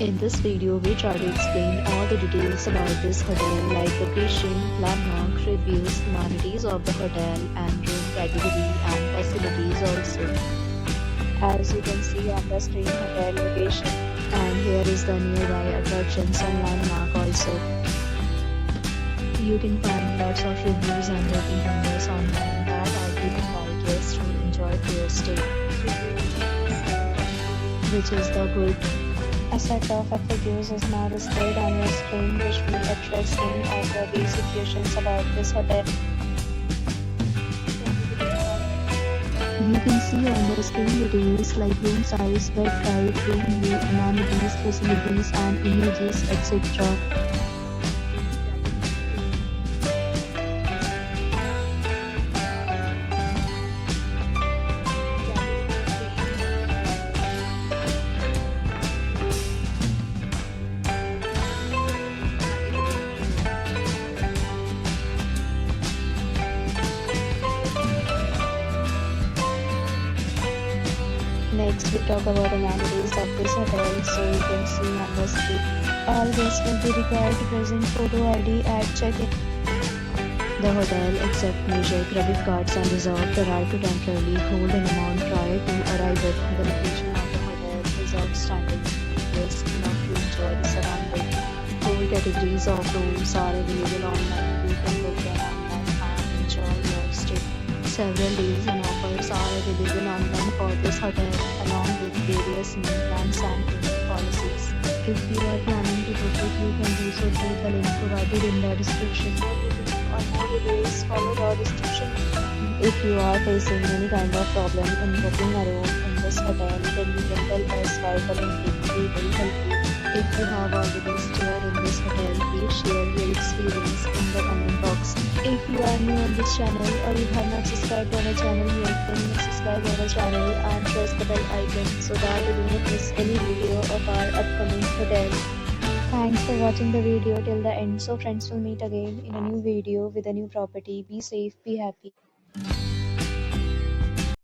In this video, we try to explain all the details about this hotel like location, landmark, reviews, amenities of the hotel and room category and facilities also. As you can see on the screen, hotel location, and here is the nearby attractions and landmark also. You can find lots of reviews and rating numbers online that are given by guests to enjoy their stay, which is the good. A set of FAQs is now displayed on your screen, which will address many of the basic questions about this hotel. You can see on the screen details like room size, bed type, room view, amenities, facilities and images, etc. Next, we talk about amenities of this hotel. So you can see on the screen, all guests will be required to present photo ID at check-in. The hotel accepts major credit cards and reserves the right to temporarily hold an amount prior to arrival. The location of the hotel is outstanding. Guests enough to enjoy the surrounding. All categories of rooms are available online. You can book them online and enjoy your stay. Several deals and offers are available online for this hotel, along with various meal plans and payment policies. If you are planning to book it, you can do so through the link provided in the description. For more details, follow the description. If you are facing any kind of problem in booking a room in this hotel, then you can tell us by commenting. We will help you. If you have already stayed in this hotel, please share your experience in the comment box. If you are new on this channel or you have not subscribed to our channel yet, then subscribe to our channel and press the bell icon so that you do not miss any video of our upcoming hotel. Thanks for watching the video till the end. So friends, will meet again in a new video with a new property. Be safe, be happy.